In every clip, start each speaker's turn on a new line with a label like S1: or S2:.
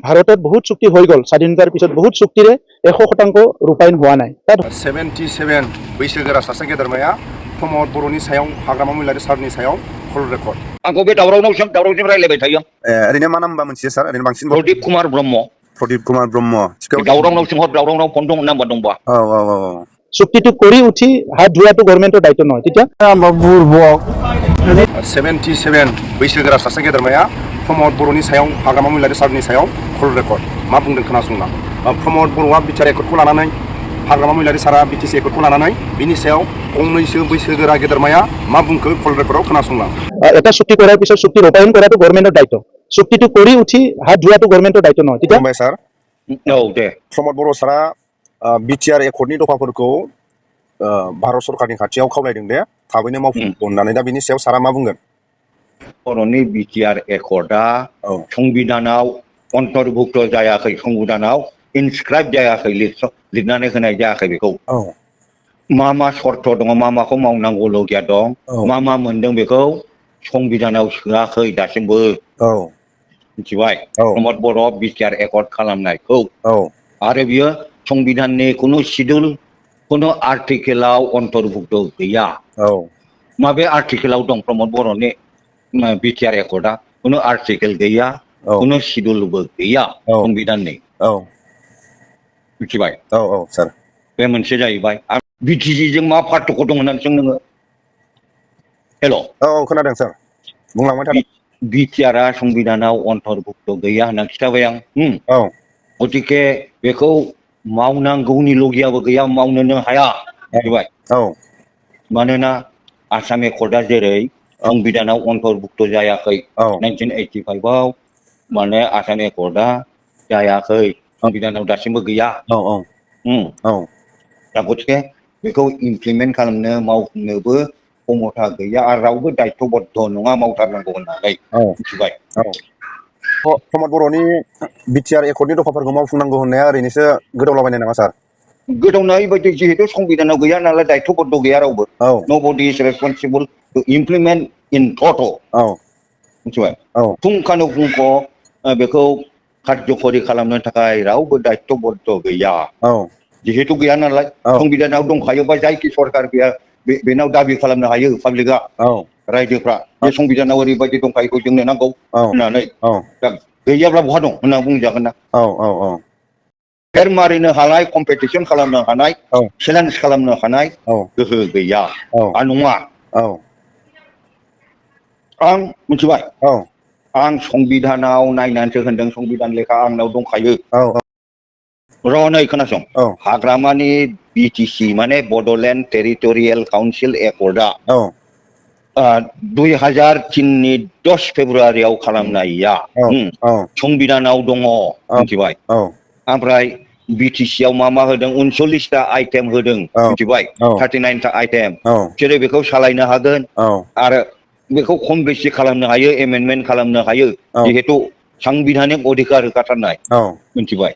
S1: ভাৰতত বহুত চুক্তি হৈ গ'ল, স্বাধীনতাৰ পিছত বহুত চুক্তিৰে 100% ৰূপায়ণ হোৱা নাই। তাত
S2: 77 बैसोगोरा सासे गेदेरमाया प्रमद बर'नि सायाव हाग्रामा महिलारि सारनि सायाव कल रेकर्ड।
S3: आंखौ बे दावरावजों रायलायबाय थायो।
S2: ओरैनो मा नाम होनबा मोनथियो सार? ओरैनो बांसिन
S3: प्रदीप कुमार ब्रह्म।
S2: प्रदीप कुमार ब्रह्म।
S3: दावरावनाव फन दं नाम्बार दंबा।
S1: চুক্তিটো কৰি উঠি হাত ধোৱাটো গভৰ্ণমেণ্টৰ দায়িত্ব নহয়। তেতিয়া
S2: 77 बैसोगोरा सासे गेदेरमाया प्रमद बर'नि सायाव हाग्रामा महिलारि सारनि सायाव कल रेकर्ड। मा बुंदों खोनासंना। प्रमद बर'आ बिटिआर एकर्डखौ लानानै हाग्रामा महिलारि सारा बिटिसि एकर्डखौ लानानै बिनि सायाव गंनैसो बैसोगोरा गेदेरमाया मा बुंखो कल रेकर्डआव खोनासंना।
S1: এটা চুক্তি কৰাৰ পিছত চুক্তি ৰূপায়ণ কৰাটো গভৰ্ণমেণ্টৰ দায়িত্ব। চুক্তিটো কৰি উঠি হাত ধোৱাটো গভৰ্ণমেণ্টৰ দায়িত্ব নহয়। তেতিয়া
S2: बुंबाय सार।
S3: दे
S2: प्रमद बर' सारा बिटिआर एकर्डनि दफाफोरखौ भारत सरकारनि खाथियाव खावलायदों दे थाबैनो मावफुंखौ होननानै। दा बिनि सायाव सारा मा बुंगोन?
S3: बर'नि बिटिआर एकर्डआ संबिधानाव अन्तर्भुक्त जायाखै, संबिधानाव इनस्क्राइब जायाखै, लिरनानै होनाय जायाखै। बेखौ मा सर्त दङ, माखौ मावनांगौलगिया दं, मा मोनदों बेखौ संबिधानाव सोआखै दासिमबो। मिथिबाय? प्रमद बर' बिटिआर एकर्ड खालामनायखौ आरो बियो संबिधाननि खुनु शिडिउल, खुनु आर्टिकेलाव अन्तर्भुक्त गैया। माबे आर्टिकेलाव दं प्रमद बर'नि बिटिआर एकर्डआ? खुनु आर्टिकेल गैया, खुनु शिडिउलबो गैया संबिधाननि। मिथिबाय?
S2: सार।
S3: बे मोनसे जाहैबाय। बिटिसिजों मा पार्थक्य दं होननानै सों नोङो? हेल'।
S2: खोनादों सार, बुंलांबाय थादों।
S3: बिटिआरआ संबिधानाव अन्तर्भुक्त गैया होनना खिथाबाय आं। गतिके बेखौ मावनांगौनि लगियाबो गैया, मावनोनो हाया। मिथिबाय? मानोना आसाम एकर्डआ जेरै संबिधानाव अन्तर्भुक्त जायाखै 1985 माने आसाम एकर्डआ जायाखै, संबिधानाव दासिमबो गैया। दा गतिके बेखौ इमप्लिमेन्ट खालामनो, मावफुंनोबो क्षमता गैया आरो रावबो दायित्वबद्ध नङा मावथारनांगौ होननानै। मिथिबाय?
S2: प्रमद बर'नि बिटिआर एकर्डनि दफाफोरखौ मावफुंनांगौ होननाया ओरैनोसो गोदावलाबायनाय नामा सार?
S3: गोदावनाय बायदि, जिहेतु संबिधानाव गैया नालाय दायित्वबद्ध गैया रावबो। नबडि इज रेसपन्सिबल टु इमप्लिमेन्ट इन टटल। मिथिबाय? पुंखानुपुंख बेखौ कार्यकरि खालामनो थाखाय रावबो दायित्वबद्ध गैया। जिहेतु गैया नालाय, संबिधानाव दंखायोबा जायखि सरकार गैया बेनाव दाबि खालामनो हायो पाब्लिकआ, रायजोफ्रा बे संबिधानाव ओरैबायदि दंखायोखौ जोंनो नांगौ होननानै। दा गैयाब्ला बहा दं होनना बुंजागोन ना? फेर मारिनो हानाय, कम्पिटिसन खालामनो हानाय, चेलेन्ज खालामनो हानाय गोहो गैया। नङा। आं मिथिबाय? आं संबिधानाव नायनानैसो होनदों, संबिधान लेखा आंनाव दंखायो। नै खोनासं। हाग्रामानि बिटिसि माने बड'लेण्ड टेरिटरियेल काउन्सिल एकर्डआ 2003नि 10 फेब्रुवारियाव खालामनाया संबिधानाव दङ। मिथिबाय? ओमफ्राय बिटिसिआव मा होदों? 39टा आइटेम होदों। मिथिबाय? 39टा आइटेम। बिसोरो बेखौ सालायनो हागोन आरो बेखौ खम बेसि खालामनो हायो, एमेन्डमेन्ट खालामनो हायो, जिहेतु सांबिधानिक अधिकार होखाथारनाय। मिथिबाय?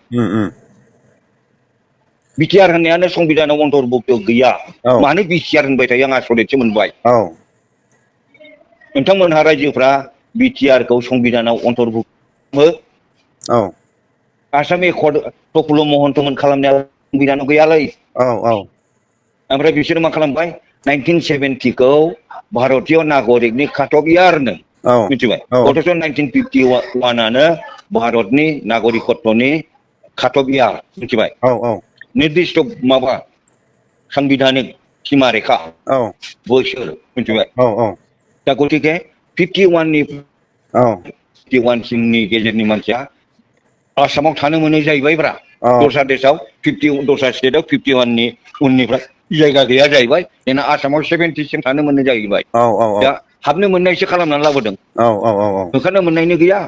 S3: बिटिआर होननायानो संबिधानाव अन्तर्भुक्त गैया। मानो बिटिआर होनबाय थायो आं आसरितसो मोनबाय। नोंथांमोनहा रायजोफ्रा बिटिआरखौ संबिधानाव अन्तर्भुक्त आसाम एकर्ड प्रफुल्ल महन्तमोन खालामनाया संबिधानाव गैयालै। ओमफ्राय बिसोर मा खालामबाय? 1970खौ भारतीय नागरिकनि काटअफ इयारनो। मिथिबाय? गथ'स' 1951आनो भारतनि नागरिकत्वनि काटअफ इयार। मिथिबाय? निर्दिष्ट माबा सांबिधानिक सीमा रेखा बोसोर। मिथिबाय? दा गतिके 51 सिमनि गेजेरनि मानसिया आसामाव थानो मोनो जाहैबायब्रा। दस्रा देशआव दस्रा स्टेटआव 51नि उननिफ्राय जायगा गैया जाहैबाय। जोंना आसामाव 70 सिम थानो मोनो जाहैबाय। दा हाबनो मोननायसो खालामनानै लाबोदों। ओंखारनो मोननायनि गैया।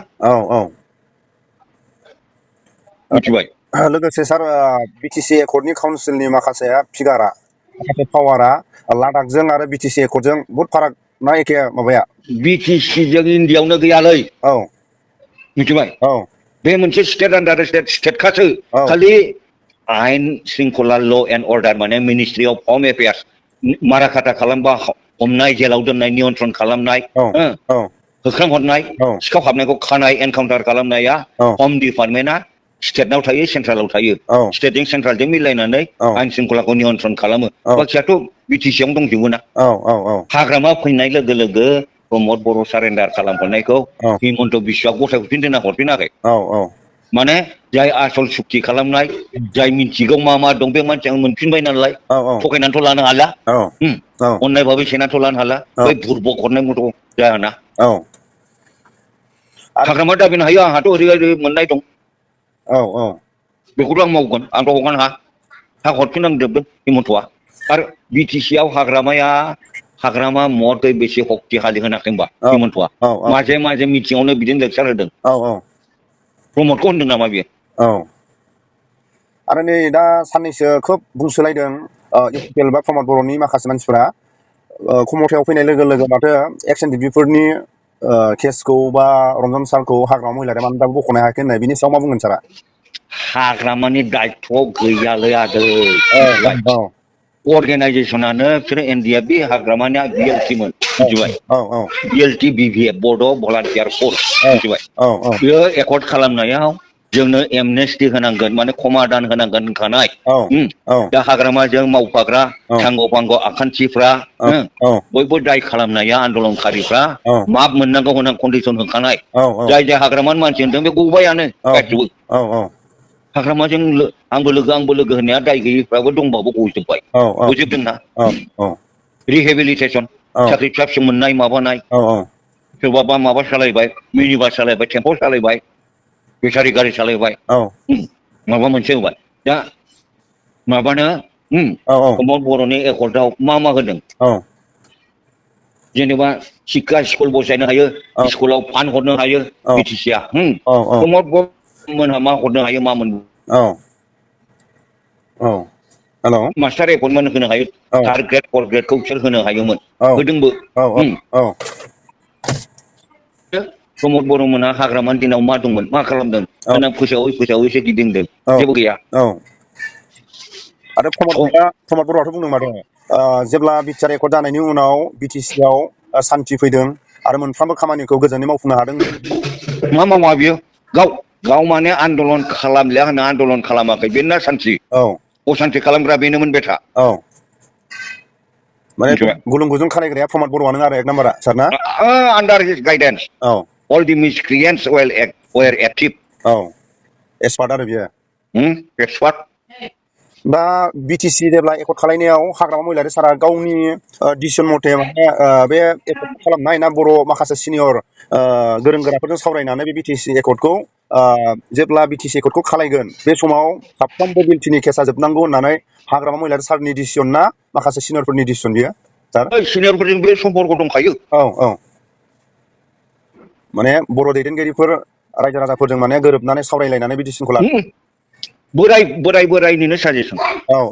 S3: मिथिबाय?
S2: लोगोसे सार, बिटिसि एकर्डनि काउन्सिलनि माखासे फिगारा, माखासे पावारा लादाखजों आरो बिटिसि एकर्डजों बहुत फाराग ना एखे माबाया?
S3: बिटिसिजों इन्डियावनो गैयालै। मिथिबाय? बे मोनसे स्टेट आन्डार स्टेटखासो। खालि आइन श्रृंखला ल' एन्ड अर्डार माने मिनिस्ट्रि अफ हम एफेयार्स माराखाथा खालामबा हमनाय, जेलाव दोननाय, नियन्त्रण खालामनाय, होख्रांहरनाय
S1: औ
S3: सिखाव हाबनायखौ खानाय एनकाउन्टार खालामनाया
S1: औ
S3: हम डिपार्टमेन्टआ स्टेटनाव थायो सेन्ट्रेलाव थायो
S1: औ
S3: स्टेटजों सेन्ट्रेलजों मिलायनानै
S1: औ
S3: आयेन शृंखलाखौ नियन्त्रण खालामो
S1: औ
S3: बाखियाथ' बिटिसि आवनो दंजोबो ना
S1: औ औ औ
S3: हाग्रामा फैनाय लोगो लोगो प्रमद बर' सारेन्डार खालामहरनायखौ
S1: औ
S3: हिमन्त बिश्वआ गथाय हरफिनदोंना हरफिनाखै
S1: औ औ
S3: माने जाय आसल सुक्ति खालामनाय जाय मिथिगौ मा मा दं बे मानसिया मोनफिनबाय नालाय थगायनानैथ' लानो हाला अननाय भाबै सेनाथ' लानो हाला बै बुर्बक हरनाय मथ' जायाना
S1: औ आरो
S3: हाग्रामा दाबिनो हायो आंहाथ' ओरै मोननाय दं
S1: औ औ
S3: बेखौथ' आं मावगोन आंथ' हगारनो हा हरफिननांजोबदों हिमन्तआ आरो बिटिसि आव हाग्रामा मदै बेसे हक्तिशालि होनाखै होनबा हिमन्तआ
S1: औ
S3: माजे माजे मिथिङावनो बिदिनो लेक्सार होदों
S1: औ औ
S3: प्रमदखौ होनदों नामा बियो
S1: औ आरो नै दा साननैसो खोब बुंसोलायदों इउपिपिएल बा प्रमद बर'नि माखासे मानसिफोरा खमथायाव फैनाय लोगो लोगो माथो एक्सन डिबिफोरनि केसखौ बा रन्जन सारखौ हाग्रामा महिलारिया मानो दाबो बख'नो हायाखै होननाय बिनि सायाव मा बुंगोन सारा
S3: हाग्रामानि दायथ' गैयालै आदै
S1: औ
S3: मिथिबाय
S1: औ
S3: अर्गेनाइजेसनानो बिसोरो एनडिएफबि हाग्रामानिया बिएलटिमोन मिथिबाय
S1: औ औ
S3: बिएलटि बिभिएफ बर्ड अफ भलान्टियार फर्स मिथिबाय
S1: औ औ
S3: बियो एकर्ड खालामनायाव जोंनो एमनेस्टि होनांगोन माने क्षमादान होनांगोन होनखानाय दा हाग्रामाजों मावफाग्रा थांग' फांग' आखान्थिफ्रा बयबो दाय खालामनाया आन्दलनकारिफ्रा माफ मोननांगौ होनना कन्डिसन होखानाय जाय जाय हाग्रामानि मानसि होनदों बे गबायानो गासिबो हाग्रामाजों आंबो लोगो होननाया दाय गैयैफ्राबो दंबाबो गजोब्बाय गजोबदोंना रिहेबिलिटेसन साख्रि फिसा फिसौ मोननाय माबानाय सोरबाबा माबा सालायबाय मिनि बास सालायबाय टेम्पो सालायबाय बेटारि गारि सालायबाय माबा मोनसे होबाय दा माबानो प्रमद बर'नि एकर्डआव मा होदों जेनेबा शिक्षा स्कुल बसायनो हायो स्कुलाव फान्ड हरनो हायो बिटिसिआ प्रमद बर' मोनहा मा हरनो हायो मा मोन
S1: हेल'
S3: मास्टार एपइन्टमेन्ट होनो हायो थार्ड ग्रेड फर्थ ग्रेडखौ बिसोर होनो हायोमोन होदोंबो प्रमद बर'मोनहा हाग्रामानि दिनाव मा दंमोन मा खालामदों होनना फोसावैसो गिदिंदों जेबो गैया
S1: आरो प्रमद बर'आथ' बुंदों माथो जेब्ला बिटिआर एकर्ड जानायनि उनाव बिटिसिआव सान्थि फैदों आरो मोनफ्रोमबो खामानिखौ गोजोनै मावफुंनो हादों
S3: मा मावा बियो गाव माने आन्दलन खालामलिया होनना आन्दलन खालामाखै बेनो सान्थि असान्थि खालामग्रा बेनोमोन बेथा
S1: माने गुलुं गुजुं खालायग्राया प्रमद बर'आनो आरो एक नाम्बारा सार ना
S3: under his guidance all the miscreants were active
S1: expert आरो बियो
S3: एक्सपार्ट
S1: दा बिटिसि जेब्ला एकर्ड खालायनायाव हाग्रामा महिलारि सारा गावनि डिसिसन मथे माने बे एकर्ड खालामनाय ना बर' माखासे सिनियर गोरों गोराफोरजों सावरायनानै बे बिटिसि एकर्डखौ जेब्ला बिटिसि एकर्डखौ खालायगोन बे समाव साफ्रोमबो बिलटिनि केसा जोबनांगौ होननानै हाग्रामा महिलारि सारनि डिसिसन ना माखासे सिनियरफोरनि डिसिसन बियो सार
S3: सिनियरफोरजों बे सम्पर्क दंखायो
S1: माने बर' दैदेनगिरिफोर रायजो राजाफोरजों माने गोरोबनानै सावरायलायनानै बे डिसिसनखौ लादों
S3: बोरायनिनो साजेसन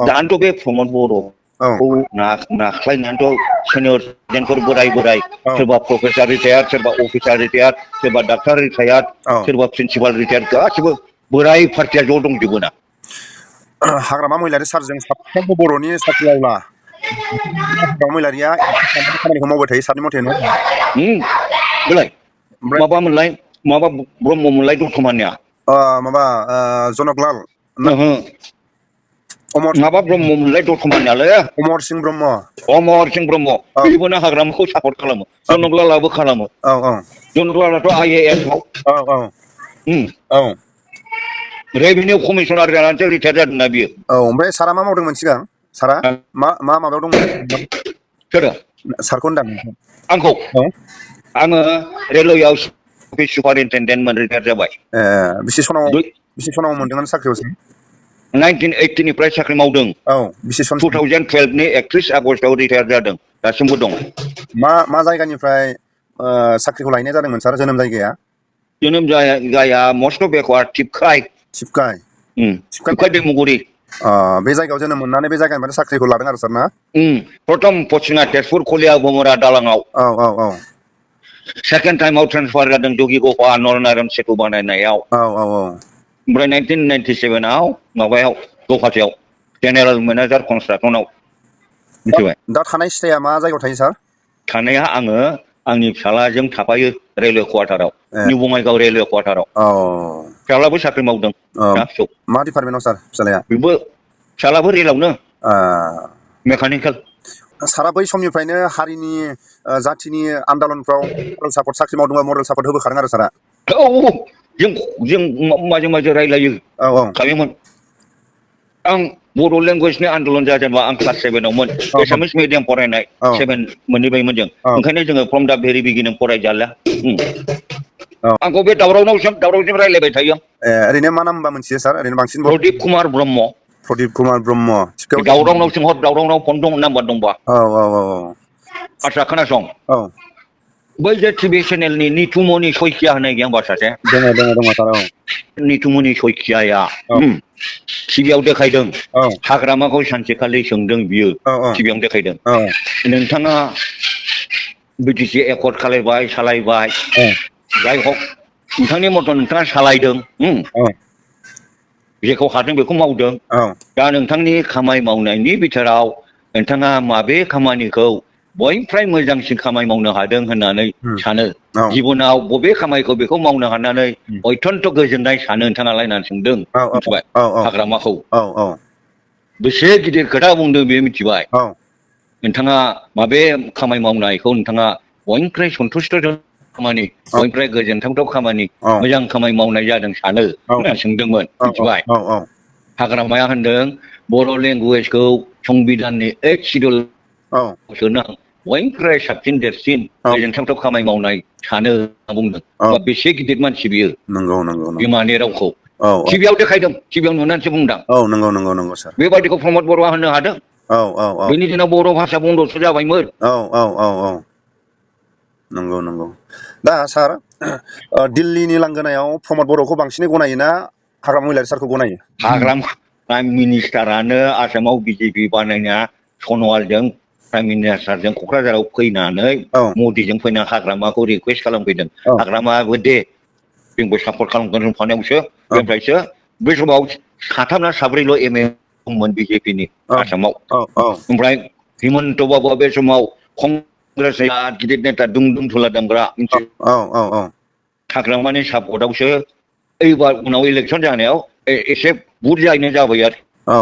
S3: दानोथ' बे प्रमद बर'खौ नाख्लायनानैथ' सिनियर सिटिजेनफोर बोराय सोरबा प्रफेसार रिटायार्ड सोरबा अफिसार रिटायार्ड सोरबा डाक्टार रिटायार्ड सोरबा प्रिन्सिपाल रिटायार्ड गासिबो बोराय पार्टिया ज' दंजोबो ना
S1: हाग्रामा महिलारि सारजों साफ्रोमबो बर'नि साख्रिआवला हाग्रामा महिलारिया खामानिखौ मावबाय थायो सारनि मथे
S3: बेलाय माबा ब्रह्ममोनलाय दतमानिया
S1: माबा जनकलाल
S3: माबा ब्रह्ममोनलाय दतमानियालै
S1: अमर सिं ब्रह्म बेबोनो
S3: हाग्रामाखौ सापर्ट खालामो जनकलालाबो खालामो जनकलालाथ' IAS रेभिनिउ कमिसनार जानानैसो रिटायार जादोंना बियो
S1: ओमफ्राय सारा मा मावदोंमोन सिगां सारा मा माबायाव दंमोन
S3: सोरो
S1: सारखौ होनदां
S3: आंखौ आङो रेलवेआव अफिस सुपारिनटेन्डेन्टमोन रिटायार जाबाय
S1: बेसे सनाव मोनदोंमोन साख्रियाव
S3: 1980 साख्रि मावदों 2012 नि 31 आगस्टआव रिटायार जादों दासिमबो दं
S1: मा जायगानिफ्राय साख्रिखौ लायनाय जादोंमोन सार जोनोम जायगाया
S3: मस्ट अफ बेकवार्ड टिपकाय दैमुगुरि
S1: बे जायगायाव जोनोम मोननानै बे जायगानिफ्राय साख्रिखौ लादों आरो सार ना
S3: प्रथम पस्टिंआ तेजपुर कलिया भमरा दालाङाव सेकेन्ड टाइमाव ट्रेन्सफार जादों जगिगफा नरनारायण सेतु बानायनायाव ओमफ्राय 1997 माबायाव गौहाटियाव जेनेरेल मेनेजार कनस्ट्राक्सनाव मिथिबाय
S1: दा थानाय स्टेया मा जायगायाव थायो सार
S3: थानाया आङो आंनि फिसालाजों थाफायो रेलवे क्वार्टाराव निउ बङाइगाव रेलवे क्वार्टाराव
S1: औ
S3: फिसालाबो साख्रि मावदों
S1: औ
S3: फिसा फिसौ
S1: मा डिपार्टमेन्टआव सार फिसालाया
S3: बेबो फिसालाबो रेलावनो मेकानिकेल
S1: सारा बै समनिफ्रायनो हारिनि जाथिनि आन्दालनफ्राव मरेल सापर्ट साख्रि मावदोंबा मरेल सापर्ट होबोखादों आरो सारा
S3: औ जों माजे माजे रायलायो
S1: औ औ
S3: खायोमोन आं बर' लेंगुवेजनि आन्दलन जाजेनबा आं क्लास 7आवमोन
S1: औ
S3: एसामिस मिडियाम फरायनाय
S1: औ
S3: 7 मोनहैबायमोन जों
S1: औ
S3: ओंखायनो जोङो फ्रम दा भेरि बिगिनिं फरायजाला
S1: औ
S3: आंखौ बे दावरावजों रायलायबाय थायो
S1: ओरैनो मा नाम होनबा मोनथियो सार ओरैनो बांसिन
S3: प्रदीप कुमार ब्रह्म
S1: प्रदीप कुमार ब्रह्म थिखायाव दं
S3: दावरावनाव सोंहर दावरावनाव फन दं नाम्बार दंबा
S1: औ औ औ
S3: आदसा खोनासं
S1: औ
S3: बै जे टिभि चेनेलनि निथुमनि सयखिया होननाय गैया होमबा सासे
S1: दङ सार औ
S3: निथुमनि सयखियाया
S1: औ
S3: टिभियाव देखायदों
S1: औ
S3: हाग्रामाखौ सानसेखालि सोंदों बियो
S1: औ
S3: टिभियाव देखायदों
S1: औ
S3: नोंथाङा बिटिसि एकर्ड खालायबाय सालायबाय जाय हक नोंथांनि मथन नोंथाङा सालायदों जेखौ हादों बेखौ मावदों दा नोंथांनि खामानि मावनायनि बिथोराव नोंथाङा माबे खामानिखौ बयनिफ्राय मोजांसिन खामानि मावनो हादों होननानै सानो जिबनाव बबे खामानिखौ बेखौ मावनो हानानै अत्यन्त गोजोननाय सानो नोंथाङालाय होननानै सोंदों मिथिबाय हाग्रामाखौ बेसे गिदिर खोथा बुंदों बेयो मिथिबाय नोंथाङा माबे खामानि मावनायखौ नोंथाङा बयनिफ्राय सन्थुष्ट' खामानि बयनिफ्राय गोजोनथावथाव खामानि मोजां खामानि मावनाय जादों सानो होननानै सोंदोंमोन मिथिबाय हाग्रामाया होनदों बर' लेंगुवेजखौ संबिधाननि 8 सिडिउल सोनो बयनिफ्राय साबसिन देरसिन गोजोनथावथाव खामानि मावनाय सानो होनना बुंदों बा बेसे गिदिर मानसि बियो
S1: नंगौ नंगौ
S3: बिमानि रावखौ
S1: औ
S3: टिभियाव देखायदों टिभियाव नुनानैसो बुंदां
S1: औ नंगौ नंगौ नंगौ सार
S3: बेबायदिखौ प्रमद बर'आ होननो हादों
S1: औ औ औ
S3: बेनि दिनाव बर' भाषा बन्दसो जाबायमोन
S1: औ औ औ औ नंगौ नंगौ दा सार दिल्लीनि लांगोनायाव प्रमद बर'खौ बांसिनै गनायोना हाग्रामा महिलारि सारखौ गनायो
S3: हाग्रामा प्राइम मिनिस्टारानो आसामाव बिजेपि बानायना सनवालजों प्राइम मिनिस्टारजों क'क्राझाराव फैनानै
S1: औ
S3: मदिजों फैना हाग्रामाखौ रिकुवेस्ट खालामफैदों
S1: औ
S3: हाग्रामाबो दे जोंबो सापर्ट खालामगोन होनफानायावसो
S1: औ
S3: बेनिफ्रायसो बे समाव साथाम ना साब्रैल' एम ए दंमोन बिजेपिनि
S1: औ
S3: आसामाव
S1: औ औ
S3: ओमफ्राय हिमन्त बाबुआ बे समाव कंग्रेसनि गिदिर नेता दुं दुं थुला दामग्रा
S1: औ औ औ
S3: हाग्रामानि सापर्टआवसो एबार उनाव इलेक्सन जानायाव एसे बुरजायैनो जाबाय आरो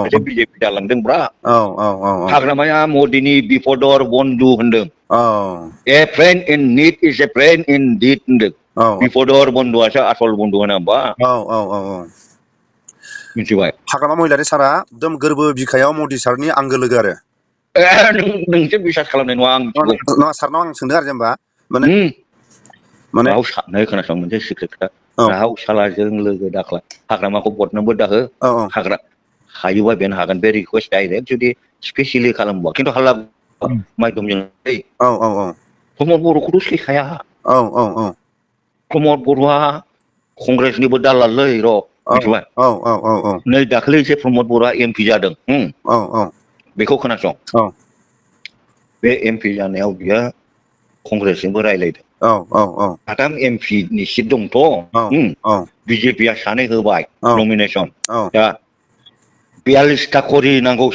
S3: एसे बिजेपि जालांदोंब्रा हाग्रामाया मदिनि बिफदर बन्धु होनदों a friend in need is a friend in deed होनदों बिफदर बन्धुआसो आसल बन्धु होना होमबा मिथिबाय
S1: हाग्रामा महिलारि सारा एकदम गोरबो बिखायाव मदि सारनि आंगो लोगो आरो
S3: नोंसो बिसास खालामनाय नङा आं मिथिगौ
S1: नङा सारनाव आं सोंदों आरो जेनेबा माने
S3: राव साननो खोनासं मोनसे सिक्रेट खोथा
S1: औ
S3: राव सालाजों लोगो दाख्ला हाग्रामाखौ बदनामबो दाहो
S1: औ
S3: हाग्रा हायोबा बेनो हागोन बे रिकुवेस्ट डाइरेक्ट जुदि स्पेसियेलि खालामबा खिन्थु हाला माइदमजों
S1: औ औ औ
S3: प्रमद बर'खौथ' सैखाया
S1: औ औ औ
S3: प्रमद बर'आ कंग्रेसनिबो दालाललै र' मिथिबाय
S1: औ औ औ औ
S3: नै दाख्लैसो प्रमद बर'आ एमपि जादों
S1: औ औ
S3: बेखौ खोनासं
S1: औ
S3: बे एमपि जानायाव बियो कंग्रेसजोंबो रायज्लायदों
S1: औ औ औ
S3: साथाम एमपिनि सिट दंथ' बिजेपिया सानै होबाय नमिनेसन दा 42टा खरि नांगौ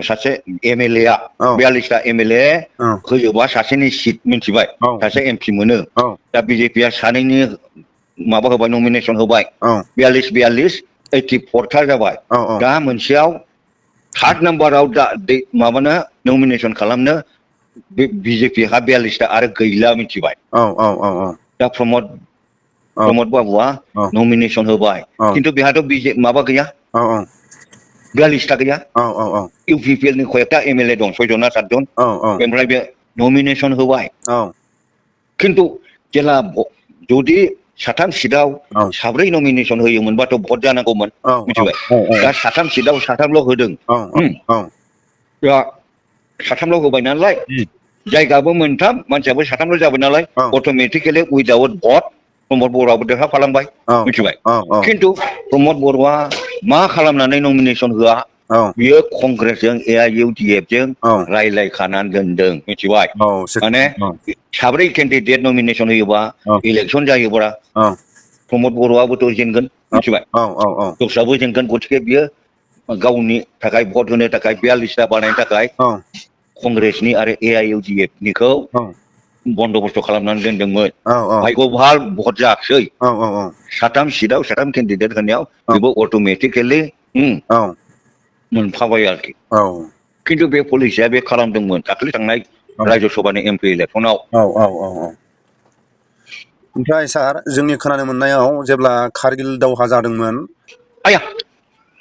S3: सासे एमएलए आ 42टा एमएलए होयोबा सासेनि सिट मिथिबाय सासे एमपि मोनो दा बिजेपिया सानैनि माबा होबाय नमिनेसन होबाय 42 84था जाबाय दा मोनसेयाव थार्ड नाम्बाराव दा माबानो नमिनेसन खालामनो बे बिजेपिहा 42टा आरो गैला मिथिबाय दा प्रमद बाबुआ नमिनेसन होबाय खिन्थु बेहाथ' माबा गैया 42टा गैया इउपिपिएलनि कयेकटा एमएलए दं 6 जन ना 7 जन ओमफ्राय बे नमिनेसन होबाय खिन्थु जेला जुदि साथाम सिटआव साब्रै नमिनेसन होयोमोनबाथ' भट जानांगौमोन मिथिबाय दा साथाम सिटआव साथामल' होदों दा साथामल' होबाय नालाय जायगाबो मोनथाम मानसियाबो साथामल' जाबाय नालाय अट'मेटिकेलि उइदाउट भट प्रमद बर'आबो देरहाफालांबाय मिथिबाय खिन्थु प्रमद बर'आ मा खालामनानै नमिनेसन होआ बियो कंग्रेसजों AIUDF जों रायज्लायखानानै दोनदों मिथिबाय माने साब्रै केन्डिडेट नमिनेसन होयोबा इलेक्सन जायोब्ला प्रमद बर'आबोथ' जेनगोन मिथिबाय दस्राबो जेनगोन गथिखे बियो गावनि थाखाय भट होनो थाखाय 42टा बानायनो थाखाय कंग्रेसनि आरो AIUDF निखौ बन्दोबस्त खालामनानै दोनदोंमोन
S1: औ औ
S3: भाग्य भाल भट जायाखिसै
S1: औ औ औ
S3: साथाम सिटआव साथाम केन्डिडेट होनायाव बेबो अट'मेटिकेलि
S1: औ
S3: मोनफाबाय आरोखि
S1: औ
S3: खिन्थु बे पलिसिया बे खालामदोंमोन दाख्लै थांनाय रायजो सभानि MP इलेक्सनाव
S1: औ औ औ औ ओमफ्राय सार जोंनि खोनानो मोननायाव जेब्ला कारगिल दावहा जादोंमोन
S3: आया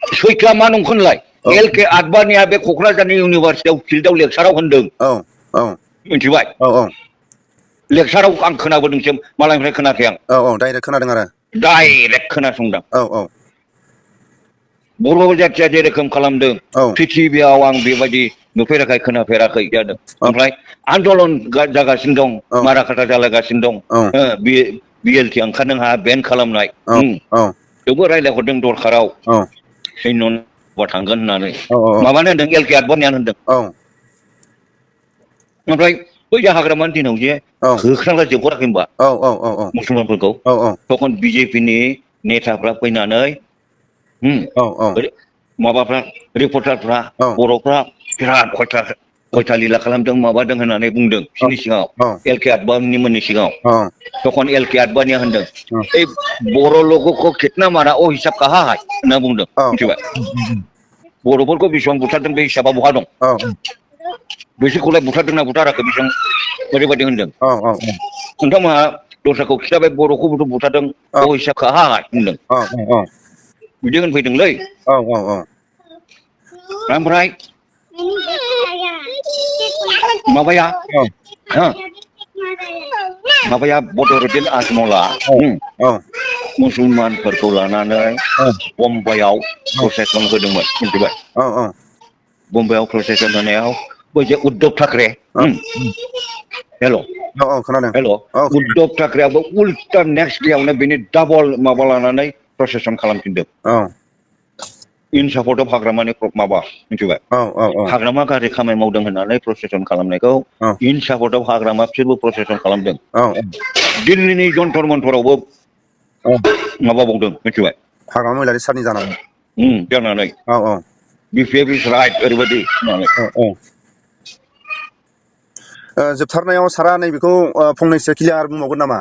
S3: सैथोआ मा नंखोनलाय
S1: औ
S3: LK आडबानिया बे क'क्राझारनि इउनिभारसिटियाव फिल्डआव लेक्साराव होनदों
S1: औ औ
S3: मिथिबाय
S1: औ औ
S3: लेक्साराव आं खोनाबोदोंसो मालायनिफ्राय खोनाखै आं
S1: औ औ डाइरेक्ट खोनादों आरो
S3: डाइरेक्ट खोनासंदां
S1: औ औ
S3: बर' जाथिया जेरोखोम खालामदों
S1: औ
S3: प्रिथिबियाव आं बेबायदि नुफेराखै खोनाफेराखै जादों ओमफ्राय आन्दलन जागासिनो दं
S1: औ
S3: माराखाथा जालायगासिनो दं
S1: औ
S3: BLT ओंखारनो हाया बेन खालामनाय
S1: औ
S3: थेवबो रायज्लायहरदों दरखाराव
S1: औ
S3: सैन्यबा थांगोन होननानै
S1: औ
S3: माबानो होनदों LK आडबानियानो होनदों ओमफ्राय बै हाग्रामानि दिनाव जे होख्रांला जोबहराखै होनबा मुसलमानफोरखौ तखन BJPनि नेताफ्रा फैनानै माबाफ्रा रिपर्टारफ्रा बर'फ्रा बिराद खयथा लीला खालामदों माबादों होननानै बुंदों बिसोरनि सिगाङाव LK आडबानि मोननि सिगाङाव तखन LK आडबानिया होनदों बर' लोगों कितना मारा ओ हिसाब कहाँ है होनना बुंदों मिथिबाय बर'फोरखौ बेसेबां बुथारदों बे हिसाबा बहा दं बिसोरखौलाय बुथारदोंना बुथाराखै बेसेबां ओरैबायदि होनदों नोंथांमोनहा दस्राखौ खिथाबाय बर'खौबोथ' बुथारदों ओ हिसाब कहाँ है होनदों बिदि होनफैदोंलै ओमफ्राय माबाया माबाया बदरुद्दिन आजमला मुसलमानफोरखौ लानानै बम्बाइआव प्रसेसन होदोंमोन मिथिबाय बम्बाइआव प्रसेसन होनायाव बै जे उद्धब ठाकरे हेल'
S1: खोनादों
S3: हेल'
S1: औ
S3: उद्धब ठाकरेआबो उल्टा नेक्स्ट देआवनो बेनि डाबल माबा लानानै प्रसेसन खालामफिनदों इन सापर्ट अफ हाग्रामानि माबा मिथिबाय हाग्रामा गाज्रि खामानि मावदों होननानै प्रसेसन खालामनायखौ इन सापर्ट अफ हाग्रामा बिसोरबो प्रसेसन खालामदों दिल्लीनि जन्तर मन्तरावबो माबाबावदों मिथिबाय
S1: हाग्रामा महिलारि सारनि
S3: जानानै
S1: औ औ
S3: BPF इज राइट ओरैबायदि होननानै
S1: जोबथारनायाव सारा नैबेखौ फंनैसो क्लियार बुंबावगोन नामा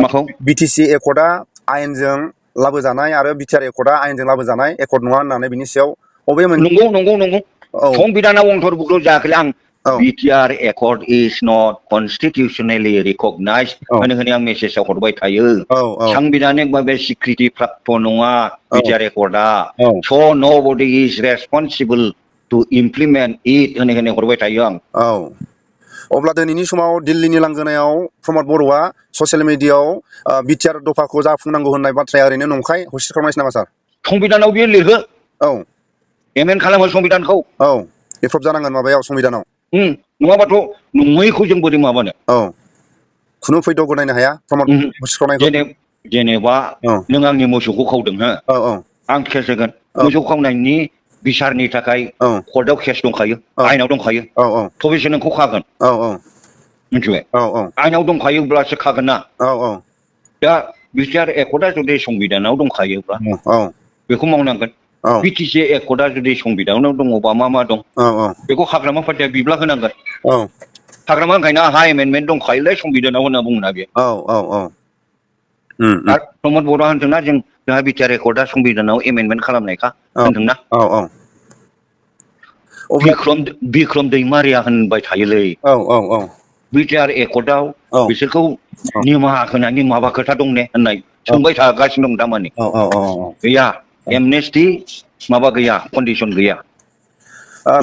S3: माखौ
S1: BTC एकर्डआ आयेनजों लाबोजानाय आरो बिटिआर एकर्डआ आयेनजों लाबोजानाय एकर्ड नङा होननानै बिनि सायाव बबे
S3: नंगौ नंगौ नंगौ
S1: औ
S3: संबिधानाव अन्तर्भुक्त जायाखै आं
S1: औ
S3: BTR accord is not constitutionally recognized
S1: औ
S3: होननानै आं मेसेजाव हरबाय थायो
S1: औ औ
S3: सांबिधानिक भाबे स्वीकृति प्राप्त नङा BTR एकर्डआ
S1: औ
S3: so nobody is responsible to implement it होननानै हरबाय थायो आं
S1: औ अब्ला दिनैनि समाव दिल्लीनि लांगोनायाव प्रमद बर'आ ससियेल मिडियाआव बिटिआर दफाखौ जाफुंनांगौ होननाय बाथ्राया ओरैनो नंखाय हस्टिस खालामनायसै नामा सार
S3: संबिधानाव बियो लिरहो
S1: औ
S3: एमेन्ड खालामो संबिधानखौ
S1: औ एप्रभ जानांगोन माबायाव संबिधानाव
S3: नङाबाथ' नङैखौ जों बोरै माबानो
S1: औ खुनु फैद' गनायनो हाया प्रमद हस्टिस खालामनायखौ
S3: जेनेबा
S1: औ
S3: नों आंनि मोसौखौ खावदों हो
S1: औ औ
S3: आं केस होगोन
S1: औ
S3: मोसौ खावनायनि बिसारनि थाखाय
S1: औ
S3: कर्टआव केस दंखायो
S1: औ
S3: आयेनाव दंखायो
S1: औ औ
S3: थबेसो नोंखौ खागोन
S1: औ औ
S3: मिथिबाय
S1: औ औ
S3: आयेनाव दंखायोब्लासो खागोन ना
S1: औ औ
S3: दा बिटिआर एकर्डआ जुदि संबिधानाव दंखायोब्ला बेखौ मावनांगोन BTC एकर्डआ जुदि संबिधानाव दङबा मा दं बेखौ हाग्रामा पार्टिया बिब्ला होनांगोन हाग्रामा ओंखायनो हा एमेन्डमेन्ट दंखायोलै संबिधानाव होनना बुङोना बे आरो प्रमद बर'आ होनदोंना जोंहा बिटिआर एकर्डआ संबिधानाव एमेन्डमेन्ट खालामनायखा होनदोंना बिक्रम दैमारिया होनबाय थायोलै बिटिआर एकर्डआव बिसोरखौ निमाहा होनायनि माबा खोथा दं ने होननाय सोंबाय थागासिनो दं दामानि गैया एमनेस्टि माबा गैया कन्डिसन गैया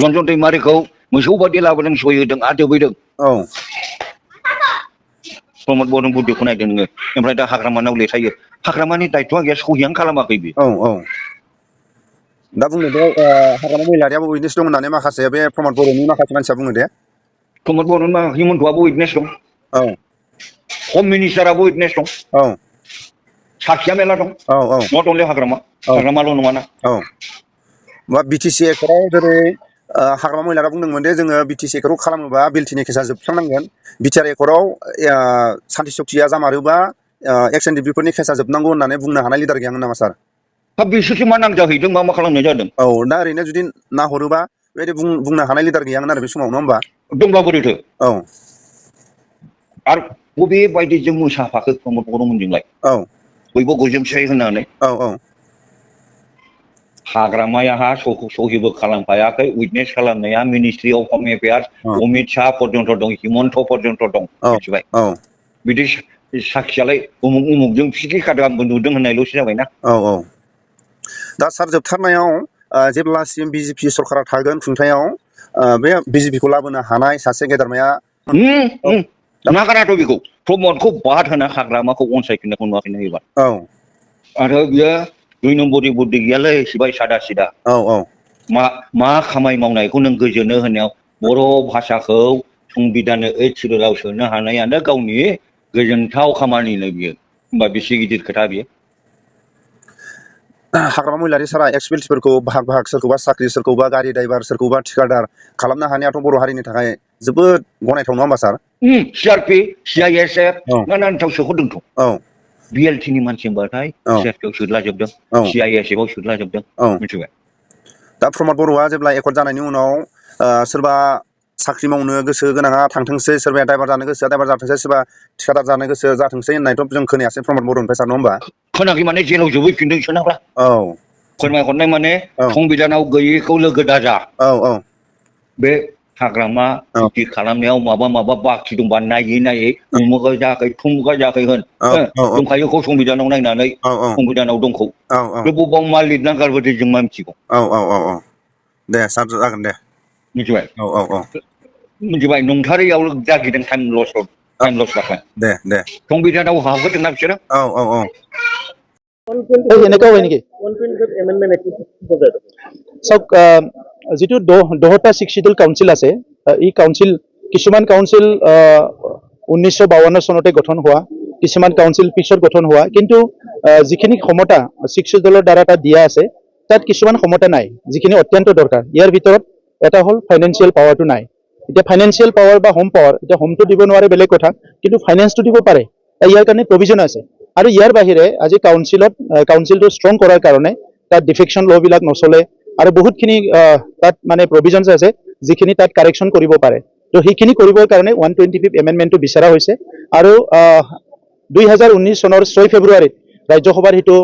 S3: रन्जन दैमारिखौ मोसौ बादि लाबोदों सय होदों आरो दोबैदों प्रमद बर'नि बुद्धिखौ नायदों नोङो ओमफ्राय दा हाग्रामानाव लेटायो हाग्रामानि दायथ'आ गैया सहियानो खालामाखै बे
S1: दा बुंनो दे हाग्रामा महिलारियाबो उइटनेस दं होननानै माखासे बे प्रमद बर'नि माखासे मानसिया बुङो दे
S3: प्रमद बर'नि हिमन्तआबो उइटनेस दं
S1: औ
S3: हम मिनिस्टाराबो उइटनेस दं
S1: औ
S3: साखिया मेरला दं नट अनलि हाग्रामाल' नङाना
S1: बा BTC एकर्डआव जेरै हाग्रामा महिलारा बुंदोंमोन दे जोङो BTC एकर्डखौ खालामोबा बिलटिनि केसा जोबस्रांनांगोन बिटिआर एकर्डआव सान्ति सक्तिया जामारोबा XNDP फोरनि केसा जोबनांगौ होननानै बुंनो हानाय लिडार गैयामोन नामा सार
S3: बिसोरसो मा नांजाहैदों मा खालामनाय जादों
S1: औ दा ओरैनो जुदि नाहरोबा बेबायदि बुंनो हानाय लिडार गैयामोन आरो बे समाव नङा होमबा
S3: दंब्ला बोरैथो
S1: औ
S3: आरो बबेबायदि जों मोसाफाखो प्रमद बर'मोनजोंलाय
S1: औ
S3: बयबो गजोमसै होननानै
S1: औ औ
S3: हाग्रामाया सहिबो खालामफायाखै उइटनेस खालामनाया मिनिस्ट्रि अफ हम एफेयार्स अमित शाह पर्यन्त दं हिमन्त पर्यन्त दं मिथिबाय
S1: औ
S3: बिदि साखियालाय उमुक उमुकजों फिसिखि खादों आंबो नुदों होननायल'सो जाबायना
S1: औ औ दा सार जोबथारनायाव जेब्लासिम बिजेपि सरकारा थागोन खुंथायाव बे बिजेपिखौ लाबोनो हानाय सासे गेदेरमाया
S3: नागाराथ' बेखौ प्रमदखौ बाद होना हाग्रामाखौ अनसायफिननायखौ नुवाखैनो एबार
S1: औ
S3: आरो बियो 2 नम्बरनि बुद्धि गैयालै सिबाय सादा सिदा
S1: औ औ
S3: मा खामानि मावनायखौ नों गोजोनो होनायाव बर' भाषाखौ संबिधाननो 8 सिडुलाव सोनो हानायानो गावनि गोजोनथाव खामानिनो बियो होमबा बेसे गिदिर खोथा बियो
S1: हाग्रामा महिलारि सारा एक्सपिरियेन्सफोरखौ भाग भाग सोरखौबा साख्रि सोरखौबा गारि ड्राइभार सोरखौबा थिखादार खालामनो हानायाथ' बर' हारिनि थाखाय जोबोद गनायथाव नङा होमबा सार
S3: सिआरपि सिआइएसएफ
S1: औ
S3: नानानथाव सोख'दोंथ'
S1: औ
S3: बिएलटिनि मानसि होनबाथाय
S1: औ
S3: सिआरपिआव सोद्लाजोबदों
S1: औ
S3: सिआइएसएफआव सोद्लाजोबदों
S1: औ
S3: मिथिबाय
S1: दा प्रमद बर'आ जेब्ला एकर्ड जानायनि उनाव सोरबा साख्रि मावनो गोसो गोनाङा थांथोंसै सोरबाया ड्राइभार जानो गोसो ड्राइभार जाथोंसै सोरबा थिखादार जानो गोसो जाथोंसै होननायथ' जों खोनायासै प्रमद बर'निफ्राय सार नङा होमबा
S3: खोनाखै माने जेलाव जोबहैफिनदोंसो नाब्रा
S1: औ
S3: फोरमायहरनाय माने
S1: औ
S3: संबिधानाव गैयैखौ लोगो दाजा
S1: औ औ
S3: बे हाग्रामा
S1: औ
S3: खेथि खालामनायाव माबा बाखि दंबा नायै उमुगा जायाखै थुमुगा जायाखै होन
S1: औ
S3: दंखायोखौ संबिधानाव नायनानै
S1: औ
S3: संबिधानाव दंखौ
S1: औ
S3: बे बबाव मा लिरना गारबोदों जों मा मिथिगौ
S1: औ औ औ औ दे सार जागोन दे
S3: मिथिबाय
S1: औ औ औ
S3: मिथिबाय नंथारैयाव जागिदों टाइम लस जाखोन
S1: दे दे
S3: संबिधानाव हाबोदोंना बिसोरो
S1: औ औ औ
S4: এনেকুৱা হয় নেকি চাওক যিটো দহটা ছিক্স শিডিউল কাউন্সিল আছে এই কাউন্সিল কিছুমান কাউন্সিল 1952 চনতে গঠন হোৱা কিছুমান কাউন্সিল পিছত গঠন হোৱা কিন্তু যিখিনি ক্ষমতা ছিক্স শিডিউলৰ দ্বাৰা এটা দিয়া আছে তাত কিছুমান ক্ষমতা নাই যিখিনি অত্যন্ত দৰকাৰ ইয়াৰ ভিতৰত এটা হ'ল ফাইনেন্সিয়েল পাৱাৰটো নাই এতিয়া ফাইনেন্সিয়েল পাৱাৰ বা হোম পাৱাৰ এতিয়া হোমটো দিব নোৱাৰে বেলেগ কথা কিন্তু ফাইনেন্সটো দিব পাৰে ইয়াৰ কাৰণে প্ৰভিজন আছে আৰু ইয়াৰ বাহিৰে আজি কাউন্সিলটো ষ্ট্ৰং কৰাৰ কাৰণে তাত ডিফেকশ্যন ল' বিলাক নচলে আৰু বহুতখিনি তাত মানে প্ৰভিজনছ আছে যিখিনি তাত কাৰেকশ্যন কৰিব পাৰে তো সেইখিনি কৰিবৰ কাৰণে 125 এমেণ্ডমেণ্টটো বিচৰা হৈছে আৰু 2019 চনৰ 6 ফেব্ৰুৱাৰীত ৰাজ্যসভাত সেইটো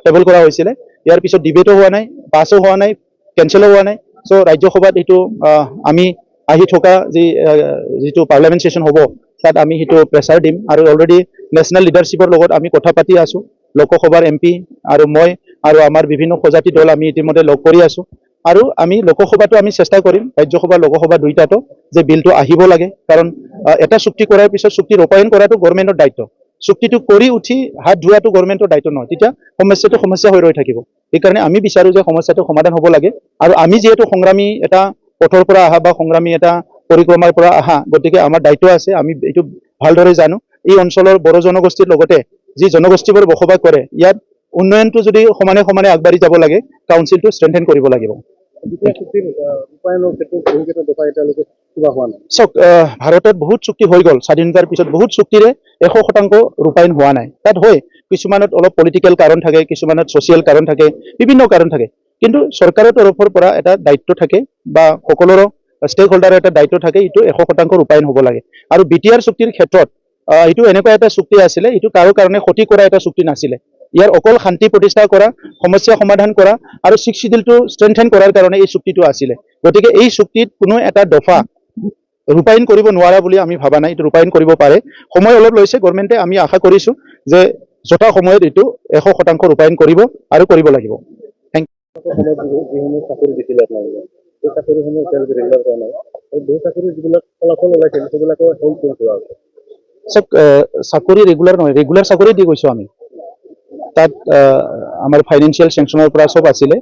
S4: টেবল কৰা হৈছিলে ইয়াৰ পিছত ডিবেটো হোৱা নাই পাছো হোৱা নাই কেঞ্চেলো হোৱা নাই চ' ৰাজ্যসভাত এইটো আমি আহি থকা যিটো পাৰ্লামেণ্ট ছেশ্যন হ'ব তাত আমি সেইটো প্ৰেছাৰ দিম আৰু অলৰেডি নেশ্যনেল লিডাৰশ্বিপৰ লগত আমি কথা পাতি আছো লোকসভাৰ MP আৰু মই আৰু আমাৰ বিভিন্ন প্ৰজাতি দল আমি ইতিমধ্যে লগ কৰি আছো আৰু আমি লোকসভাটো আমি চেষ্টা কৰিম ৰাজ্যসভা লোকসভা দুইটাতো যে বিলটো আহিব লাগে কাৰণ এটা চুক্তি কৰাৰ পিছত চুক্তি ৰূপায়ণ কৰাটো গভৰ্ণমেণ্টৰ দায়িত্ব চুক্তিটো কৰি উঠি হাত ধোৱাটো গভৰ্ণমেণ্টৰ দায়িত্ব নহয় তেতিয়া সমস্যা হৈ ৰৈ থাকিব সেইকাৰণে আমি বিচাৰো যে সমস্যাটো সমাধান হ'ব লাগে আৰু আমি যিহেতু সংগ্ৰামী এটা পথৰ পৰা অহা বা সংগ্ৰামী এটা পৰিক্ৰমাৰ পৰা অহা গতিকে আমাৰ দায়িত্ব আছে আমি এইটো ভালদৰে জানো এই অঞ্চলৰ বড়ো জনগোষ্ঠীৰ লগতে যি জনগোষ্ঠীবোৰ বসবাস কৰে ইয়াত উন্নয়নটো যদি সমানে সমানে আগবাঢ়ি যাব লাগে কাউন্সিলটো ষ্ট্ৰেংথেন কৰিব লাগিব চাওক ভাৰতত বহুত চুক্তি হৈ গ'ল স্বাধীনতাৰ পিছত বহুত চুক্তিৰে 100% ৰূপায়ণ হোৱা নাই তাত হয় কিছুমানত অলপ পলিটিকেল কাৰণ থাকে কিছুমানত ছ'চিয়েল কাৰণ থাকে বিভিন্ন কাৰণ থাকে কিন্তু চৰকাৰৰ তৰফৰ পৰা এটা দায়িত্ব থাকে বা সকলোৰে ষ্টেক হোল্ডাৰৰ এটা দায়িত্ব থাকে এইটো 100% ৰূপায়ণ হ'ব লাগে আৰু BTR চুক্তিৰ ক্ষেত্ৰত এইটো এনেকুৱা এটা চুক্তি আছিলে এইটো কাৰো কাৰণে ক্ষতি কৰা এটা চুক্তি নাছিলে ইয়াৰ অকল শান্তি প্ৰতিষ্ঠা কৰা সমস্যা সমাধান কৰা আৰু 6 শিডিউলটো ষ্ট্ৰেংথেন কৰাৰ কাৰণে এই চুক্তিটো আছিলে গতিকে এই চুক্তিত কোনো এটা দফা ৰূপায়ণ কৰিব নোৱাৰা বুলি আমি ভাবা নাই এইটো ৰূপায়ণ কৰিব পাৰে সময় অলপ লৈছে গভৰ্ণমেণ্টে আমি আশা কৰিছো যে যথা সময়ত এইটো 100% ৰূপায়ণ কৰিব আৰু কৰিব লাগিব থেংক চাকৰি ৰেগুলাৰ নহয় ৰেগুলাৰ চাকৰি দি গৈছো আমি তাত আমাৰ ফাইনেন্সিয়েল চেংচনৰ পৰা চব আছিলে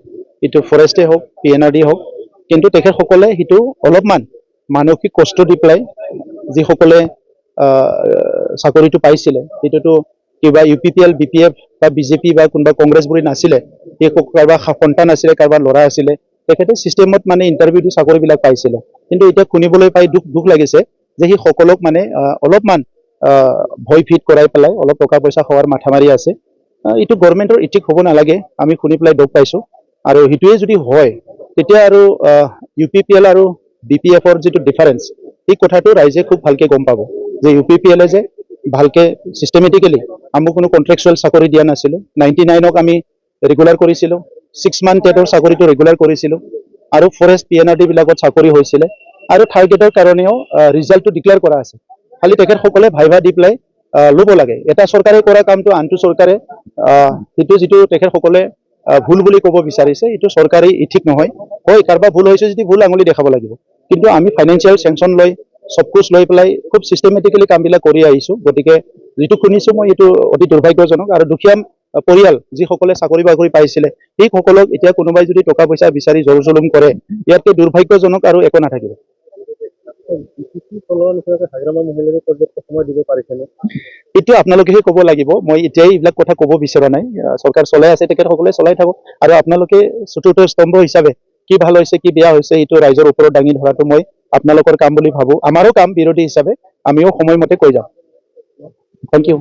S4: এইটো ফৰেষ্টে হওক PNRD হওক কিন্তু তেখেতসকলে সেইটো অলপমান মানসিক কষ্ট দি পেলাই যিসকলে চাকৰিটো পাইছিলে সেইটোতো কিবা UPPL BPF বা BJP বা কোনোবা কংগ্ৰেছবোৰী নাছিলে সেই কাৰোবাৰ সন্তান আছিলে কাৰোবাৰ ল'ৰা আছিলে তেখেতে চিষ্টেমত মানে ইণ্টাৰভিউ দি চাকৰিবিলাক পাইছিলে কিন্তু এতিয়া শুনিবলৈ পাই দুখ লাগিছে যে সেই সকলক মানে অলপমান ভয় ফিট কৰাই পেলাই অলপ টকা পইচা খোৱাৰ মাথা মাৰি আছে এইটো গভৰ্ণমেণ্টৰ ইঠিক হ'ব নালাগে আমি শুনি পেলাই দুখ পাইছোঁ আৰু সেইটোৱে যদি হয় তেতিয়া আৰু UPPL আৰু BPFৰ যিটো ডিফাৰেঞ্চ এই কথাটো ৰাইজে খুব ভালকে গম পাব যে UPPL যে ভালকে চিষ্টেমেটিকেলি আমাক কোনো কন্ট্ৰেকচুৱেল চাকৰি দিয়া নাছিল 99ক আমি ৰেগুলাৰ কৰিছিলোঁ 6 মান্থ টেটৰ চাকৰিটো ৰেগুলাৰ কৰিছিলোঁ আৰু ফৰেষ্ট PNRD বিলাকত চাকৰি হৈছিলে আৰু থাৰ্ড গ্ৰেডৰ কাৰণেও ৰিজাল্টটো ডিক্লেয়াৰ কৰা আছে খালি তেখেতসকলে ভাইভা দি পেলাই ল'ব লাগে এটা চৰকাৰে কৰা কামটো আনটো চৰকাৰে যিটো তেখেতসকলে ভুল বুলি ক'ব বিচাৰিছে এইটো চৰকাৰী ঠিক নহয় হয় কাৰোবাৰ ভুল হৈছে যদি ভুল আঙুলি দেখাব লাগিব কিন্তু আমি ফাইনেন্সিয়েল চেংচন লৈ সবকুছ লৈ পেলাই খুব চিষ্টেমেটিকেলি কামবিলাক কৰি আহিছোঁ গতিকে যিটো শুনিছোঁ মই এইটো অতি দুৰ্ভাগ্যজনক আৰু দুখীয়া পৰিয়াল যিসকলে চাকৰি বাকৰি পাইছিলে সেইসকলক এতিয়া কোনোবাই যদি টকা পইচা বিচাৰি জোৰ জুলুম কৰে ইয়াতকৈ দুৰ্ভাগ্যজনক আৰু একো নাথাকিব এইটো আপোনালোকেহে ক'ব লাগিব মই এতিয়াই এইবিলাক কথা ক'ব বিচৰা নাই চৰকাৰ চলাই আছে তেখেতসকলে চলাই থাকক আৰু আপোনালোকে চতুৰ্থ স্তম্ভ হিচাপে কি ভাল হৈছে কি বেয়া হৈছে এইটো ৰাইজৰ ওপৰত দাঙি ধৰাটো মই আপোনালোকৰ কাম বুলি ভাবোঁ আমাৰো কাম বিৰোধী হিচাপে আমিও সময়মতে কৈ যাম থেংক ইউ